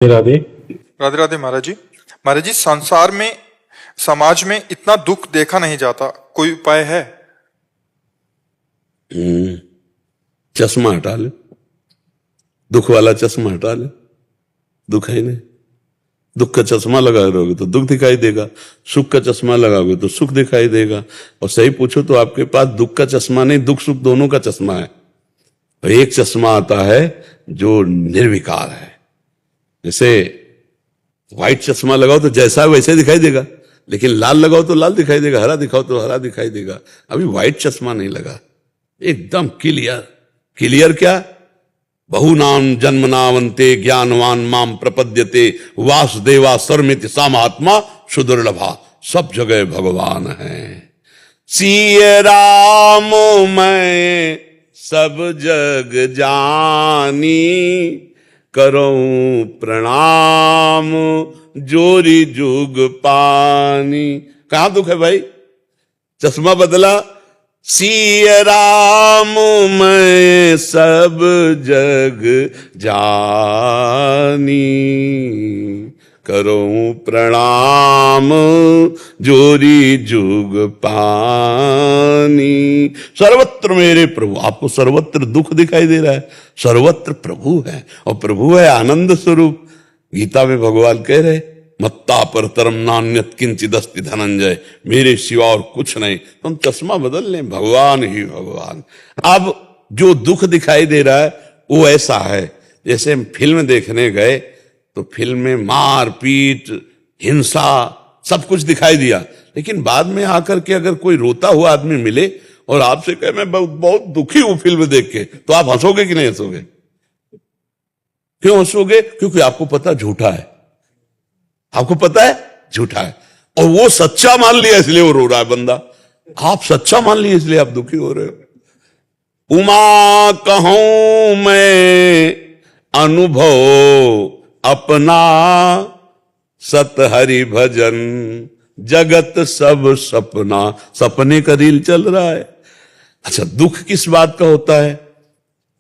राधे। राधे राधे महाराज जी। महाराज जी, संसार में समाज में इतना दुख देखा नहीं जाता, कोई उपाय है? चश्मा हटा ले, दुख वाला चश्मा हटा ले, दुख है नहीं। दुख का चश्मा लगा रहोगे तो दुख दिखाई देगा, सुख का चश्मा लगाओगे तो सुख दिखाई देगा। और सही पूछो तो आपके पास दुख का चश्मा नहीं, दुख सुख दोनों का चश्मा है। और एक चश्मा आता है जो निर्विकार है। जैसे व्हाइट चश्मा लगाओ तो जैसा है वैसे दिखाई देगा, लेकिन लाल लगाओ तो लाल दिखाई देगा, हरा दिखाओ तो हरा दिखाई देगा। अभी व्हाइट चश्मा नहीं लगा, एकदम क्लियर। क्लियर क्या? बहुनाम जन्मनावंते ज्ञानवान माम प्रपद्यते वासुदेवा सर्वमिति सा महात्मा सुदुर्लभा। सब जगह भगवान है। सिय राम मैं सब जग जानी, करूं प्रणाम जोरी जुग पानी। कहां दुख है भाई? चश्मा बदला। सिय राम मैं सब जग जानी, करूं प्रणाम जोरी जुग पानी। सर्वत्र मेरे प्रभु। आपको सर्वत्र दुख दिखाई दे रहा है, सर्वत्र प्रभु है, और प्रभु है आनंद स्वरूप। गीता में भगवान कह रहे, मत्ता परतरम नान्यत किंचिदस्ति धनंजय, मेरे सिवा और कुछ नहीं। तुम चश्मा बदल लें, भगवान ही भगवान। अब जो दुख दिखाई दे रहा है वो ऐसा है, जैसे हम फिल्म देखने गए तो फिल्म में मार पीट हिंसा सब कुछ दिखाई दिया, लेकिन बाद में आकर के अगर कोई रोता हुआ आदमी मिले और आपसे कहे मैं बहुत दुखी हूं फिल्म देख के, तो आप हंसोगे कि नहीं हंसोगे? क्यों हंसोगे? क्योंकि आपको पता झूठा है, आपको पता है झूठा है, और वो सच्चा मान लिया इसलिए वो रो रहा है बंदा। आप सच्चा मान लिए इसलिए आप दुखी हो रहे हो। उमा कहूं मैं अनुभव अपना, सत हरि भजन जगत सब सपना। सपने का रील चल रहा है। अच्छा, दुख किस बात का होता है?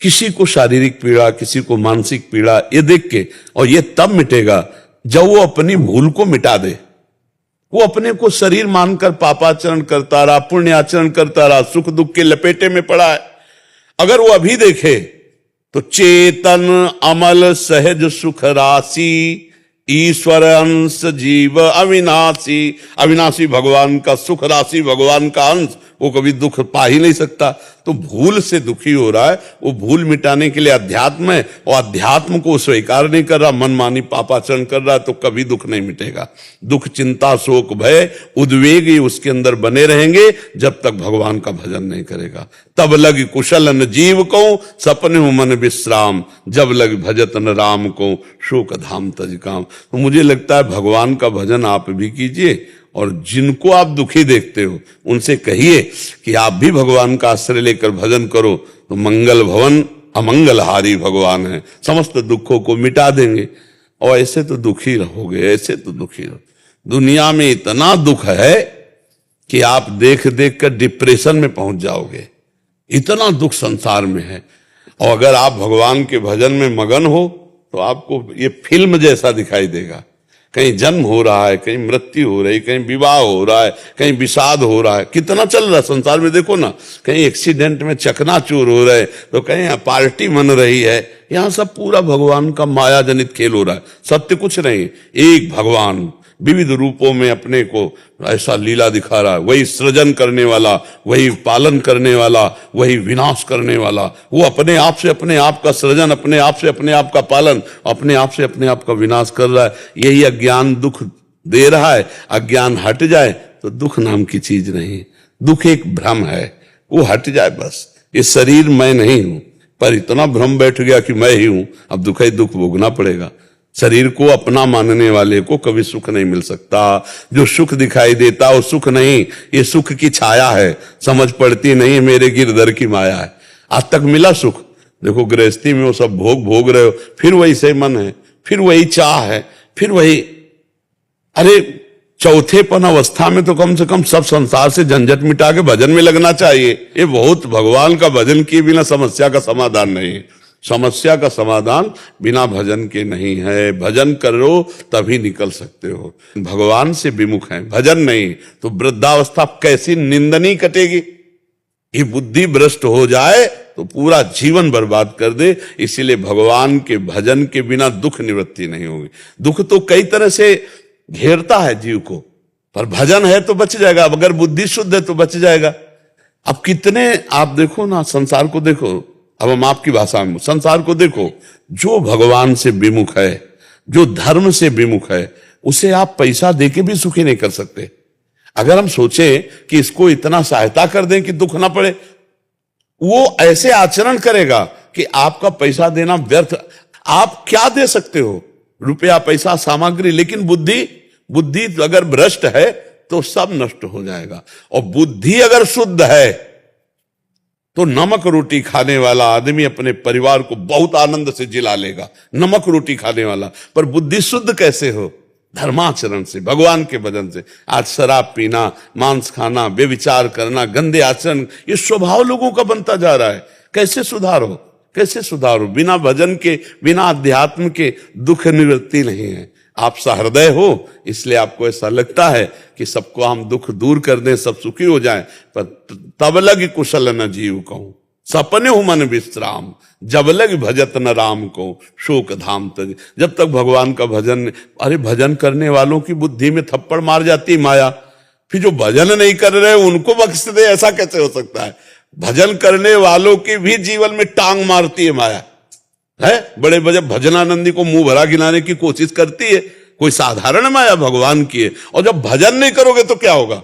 किसी को शारीरिक पीड़ा, किसी को मानसिक पीड़ा, ये देख के, और ये तब मिटेगा जब वो अपनी भूल को मिटा दे। वो अपने को शरीर मानकर पापाचरण करता रहा, पुण्याचरण करता रहा, सुख दुख के लपेटे में पड़ा है। अगर वो अभी देखे तो चेतन अमल सहज सुख राशि, ईश्वर अंश जीव अविनाशी। अविनाशी भगवान का सुख राशि, भगवान का अंश, वो कभी दुख पा ही नहीं सकता। तो भूल से दुखी हो रहा है, वो भूल मिटाने के लिए अध्यात्म है, और अध्यात्म को स्वीकार नहीं कर रहा, मनमानी पापाचरण कर रहा है, तो कभी दुख नहीं मिटेगा। दुख चिंता शोक भय उद्वेग ही उसके अंदर बने रहेंगे जब तक भगवान का भजन नहीं करेगा। तब लग कुशल न जीव को सपने हो मन विश्राम, जब लग भजत न राम को शोक धाम तज काम। तो मुझे लगता है भगवान का भजन आप भी कीजिए, और जिनको आप दुखी देखते हो उनसे कहिए कि आप भी भगवान का आश्रय लेकर भजन करो, तो मंगल भवन अमंगलहारी भगवान है, समस्त दुखों को मिटा देंगे। और ऐसे तो दुखी रहोगे, ऐसे तो दुखी रहो। दुनिया में इतना दुख है कि आप देख देख कर डिप्रेशन में पहुंच जाओगे, इतना दुख संसार में है। और अगर आप भगवान के भजन में मगन हो तो आपको ये फिल्म जैसा दिखाई देगा। कहीं जन्म हो रहा है, कहीं मृत्यु हो रही, कहीं विवाह हो रहा है, कहीं विषाद हो रहा है, कितना चल रहा है संसार में। देखो ना, कहीं एक्सीडेंट में चकनाचूर हो रहे, तो कहीं पार्टी मन रही है। यहां सब पूरा भगवान का माया जनित खेल हो रहा है, सत्य कुछ नहीं। एक भगवान विविध रूपों में अपने को ऐसा लीला दिखा रहा है। वही सृजन करने वाला, वही पालन करने वाला, वही विनाश करने वाला। वो अपने आप से अपने आप का सृजन, अपने आप से अपने आप का पालन, अपने आप से अपने आप का विनाश कर रहा है। यही अज्ञान दुख दे रहा है। अज्ञान हट जाए तो दुख नाम की चीज नहीं। दुख एक भ्रम है, वो हट जाए बस। ये शरीर मैं नहीं हूं, पर इतना भ्रम बैठ गया कि मैं ही हूं, अब दुख ही दुख भोगना पड़ेगा। शरीर को अपना मानने वाले को कभी सुख नहीं मिल सकता। जो सुख दिखाई देता वो सुख नहीं, ये सुख की छाया है। समझ पड़ती नहीं मेरे गिरधर की माया है। आज तक मिला सुख? देखो गृहस्थी में वो सब भोग भोग रहे हो, फिर वही से मन है, फिर वही चाह है, फिर वही। अरे चौथेपन अवस्था में तो कम से कम सब संसार से झंझट मिटा के भजन में लगना चाहिए। ये बहुत भगवान का भजन किए बिना समस्या का समाधान नहीं है। समस्या का समाधान बिना भजन के नहीं है। भजन करो तभी निकल सकते हो। भगवान से विमुख है, भजन नहीं तो वृद्धावस्था कैसी निंदनीय कटेगी। ये बुद्धि भ्रष्ट हो जाए तो पूरा जीवन बर्बाद कर दे। इसीलिए भगवान के भजन के बिना दुख निवृत्ति नहीं होगी। दुख तो कई तरह से घेरता है जीव को, पर भजन है तो बच जाएगा। अगर बुद्धि शुद्ध है तो बच जाएगा। अब कितने आप देखो ना, संसार को देखो, अब हम आपकी भाषा में संसार को देखो, जो भगवान से विमुख है, जो धर्म से विमुख है, उसे आप पैसा देके भी सुखी नहीं कर सकते। अगर हम सोचें कि इसको इतना सहायता कर दें कि दुख ना पड़े, वो ऐसे आचरण करेगा कि आपका पैसा देना व्यर्थ। आप क्या दे सकते हो? रुपया, पैसा, सामग्री, लेकिन बुद्धि अगर भ्रष्ट है तो सब नष्ट हो जाएगा। और बुद्धि अगर शुद्ध है तो नमक रोटी खाने वाला आदमी अपने परिवार को बहुत आनंद से जिला लेगा, नमक रोटी खाने वाला। पर बुद्धि शुद्ध कैसे हो? धर्माचरण से, भगवान के भजन से। आज शराब पीना, मांस खाना, बेविचार करना, गंदे आचरण, ये स्वभाव लोगों का बनता जा रहा है। कैसे सुधारो, कैसे सुधारो? बिना भजन के, बिना अध्यात्म के दुख निवृत्ति नहीं है। आप सहृदय हो, इसलिए आपको ऐसा लगता है कि सबको हम दुख दूर कर दें, सब सुखी हो जाएं। पर तब लग कुशल न जीव कहूं, सपने हो मन विश्राम, जब लग भजत न राम को, शोक धाम तज। जब तक भगवान का भजन, अरे भजन करने वालों की बुद्धि में थप्पड़ मार जाती माया, फिर जो भजन नहीं कर रहे उनको बख्श दे, ऐसा कैसे हो सकता है? भजन करने वालों की भी जीवन में टांग मारती है माया, है। बड़े बड़े भजनानंदी को मुंह भरा गिनाने की कोशिश करती है, कोई साधारण माया भगवान की है। और जब भजन नहीं करोगे तो क्या होगा?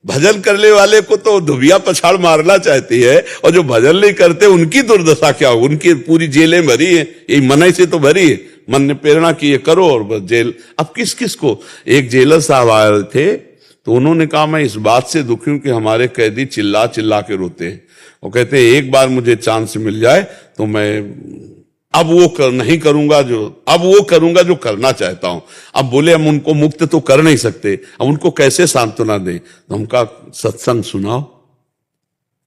भजन करने वाले को तो धुबिया पछाड़ मारना चाहती है, और जो भजन नहीं करते उनकी दुर्दशा क्या हो? उनकी पूरी जेलें भरी है, यही मन से तो भरी है। मन ने प्रेरणा की, ये करो, और बस जेल। अब किस किस को? एक जेलर साहब आए थे तो उन्होंने कहा, मैं इस बात से दुखी हूं कि हमारे कैदी चिल्ला चिल्ला के रोते हैं। वो कहते हैं एक बार मुझे चांस मिल जाए तो मैं अब वो नहीं करूंगा जो करना चाहता हूं। अब बोले हम उनको मुक्त तो कर नहीं सकते, अब उनको कैसे सांत्वना दें? तो हम कहा सत्संग सुनाओ,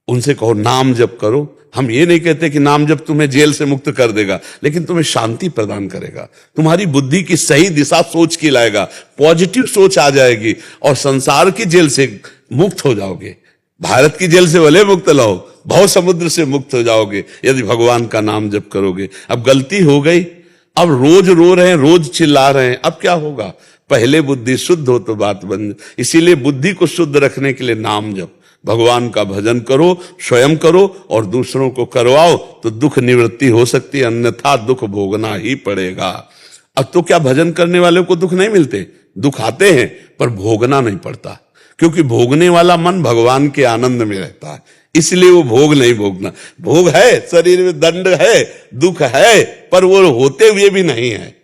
उनसे कहो नाम जप करो। हम ये नहीं कहते कि नाम जप तुम्हें जेल से मुक्त कर देगा, लेकिन तुम्हें शांति प्रदान करेगा, तुम्हारी बुद्धि की सही दिशा सोच की लाएगा, पॉजिटिव सोच आ जाएगी और संसार की जेल से मुक्त हो जाओगे। भारत की जेल से भले मुक्त लाओ, भव समुद्र से मुक्त हो जाओगे यदि भगवान का नाम जप करोगे। अब गलती हो गई, अब रोज रो रहे हैं, रोज चिल्ला रहे हैं, अब क्या होगा? पहले बुद्धि शुद्ध हो तो बात बन। इसीलिए बुद्धि को शुद्ध रखने के लिए नाम जप, भगवान का भजन करो, स्वयं करो और दूसरों को करवाओ, तो दुख निवृत्ति हो सकती है, अन्यथा दुख भोगना ही पड़ेगा। अब तो क्या भजन करने वाले को दुख नहीं मिलते? दुख आते हैं पर भोगना नहीं पड़ता, क्योंकि भोगने वाला मन भगवान के आनंद में रहता है, इसलिए वो भोग नहीं भोगना। भोग है, शरीर में दंड है, दुख है, पर वो होते हुए भी नहीं है।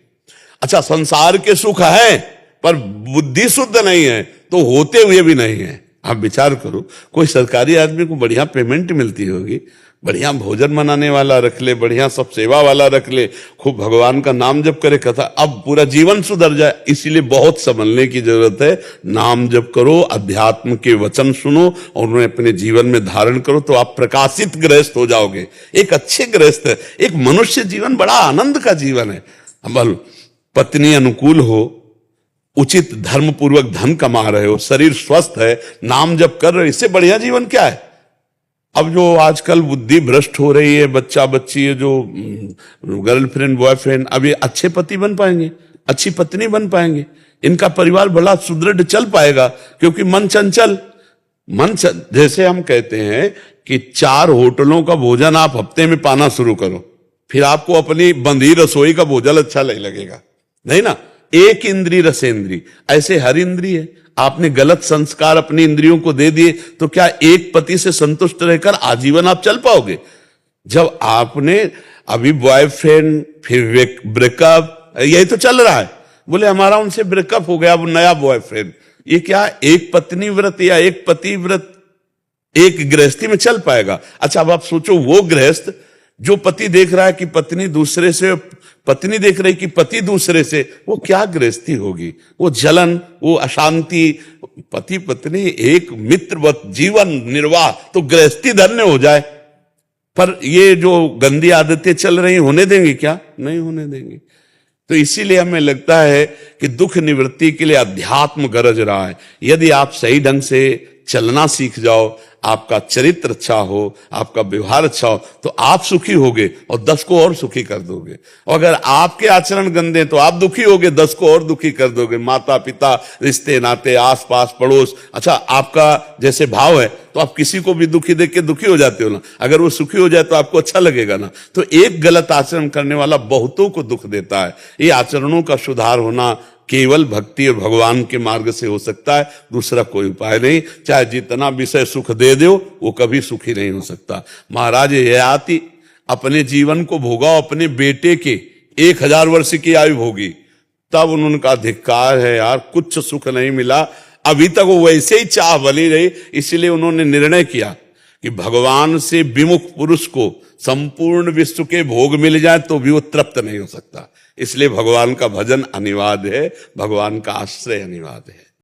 अच्छा, संसार के सुख है पर बुद्धि शुद्ध नहीं है तो होते हुए भी नहीं है। आप विचार करो, कोई सरकारी आदमी को बढ़िया पेमेंट मिलती होगी, बढ़िया भोजन बनाने वाला रख ले, बढ़िया सब सेवा वाला रख ले, खूब भगवान का नाम जप करे, कथा, अब पूरा जीवन सुधर जाए। इसीलिए बहुत संभलने की जरूरत है। नाम जप करो, अध्यात्म के वचन सुनो और उन्हें अपने जीवन में धारण करो, तो आप प्रकाशित गृहस्थ हो जाओगे, एक अच्छे गृहस्थ। एक मनुष्य जीवन बड़ा आनंद का जीवन है। अब पत्नी अनुकूल हो, उचित धर्म पूर्वक धन कमा रहे हो, शरीर स्वस्थ है, नाम जप कर रहे हो, इससे बढ़िया जीवन क्या है? अब जो आजकल बुद्धि भ्रष्ट हो रही है, बच्चा बच्ची है, जो गर्लफ्रेंड बॉयफ्रेंड, अब ये अच्छे पति बन पाएंगे, अच्छी पत्नी बन पाएंगे, इनका परिवार बड़ा सुदृढ़ चल पाएगा, क्योंकि मन चंचल। जैसे हम कहते हैं कि 4 होटलों का भोजन आप हफ्ते में पाना शुरू करो, फिर आपको अपनी बंधी रसोई का भोजन अच्छा नहीं लगेगा, नहीं ना? एक इंद्री रसेंद्री, ऐसे हर इंद्री है। आपने गलत संस्कार अपनी इंद्रियों को दे दिए तो क्या एक पति से संतुष्ट रहकर आजीवन आप चल पाओगे? जब आपने अभी बॉयफ्रेंड, फिर ब्रेकअप, यही तो चल रहा है। बोले हमारा उनसे ब्रेकअप हो गया, अब नया बॉयफ्रेंड। ये क्या एक पत्नी व्रत या एक पति व्रत एक गृहस्थी में चल पाएगा? अच्छा, अब आप सोचो, वो गृहस्थ जो पति देख रहा है कि पत्नी दूसरे से, पत्नी देख रही कि पति दूसरे से, वो क्या गृहस्थी होगी? वो जलन, वो अशांति। पति पत्नी एक मित्रवत जीवन निर्वाह, तो गृहस्थी धन्य हो जाए। पर ये जो गंदी आदतें चल रही होने देंगे क्या? नहीं होने देंगे। तो इसीलिए हमें लगता है कि दुख निवृत्ति के लिए अध्यात्म गरज रहा है। यदि आप सही ढंग से चलना सीख जाओ, आपका चरित्र अच्छा हो, आपका व्यवहार अच्छा हो, तो आप सुखी होगे और 10 को और सुखी कर दोगे। और अगर आपके आचरण गंदे तो आप दुखी होगे, 10 को और दुखी कर दोगे। माता पिता, रिश्ते नाते, आसपास पड़ोस, अच्छा आपका जैसे भाव है तो आप किसी को भी दुखी देख के दुखी हो जाते हो ना। अगर वो सुखी हो जाए तो आपको अच्छा लगेगा ना। तो एक गलत आचरण करने वाला बहुतों को दुख देता है। ये आचरणों का सुधार होना केवल भक्ति और भगवान के मार्ग से हो सकता है, दूसरा कोई उपाय नहीं। चाहे जितना विषय सुख दे दो, वो कभी सुखी नहीं हो सकता। महाराज ययाति अपने जीवन को भोगा, अपने बेटे के 1000 वर्ष की आयु भोगी, तब उन्होंने कहा धिक्कार है यार, कुछ सुख नहीं मिला। अभी तक वो वैसे ही चाह बनी रही। इसलिए उन्होंने निर्णय किया कि भगवान से विमुख पुरुष को संपूर्ण विश्व के भोग मिल जाए तो भी वो तृप्त नहीं हो सकता। इसलिए भगवान का भजन अनिवार्य है, भगवान का आश्रय अनिवार्य है।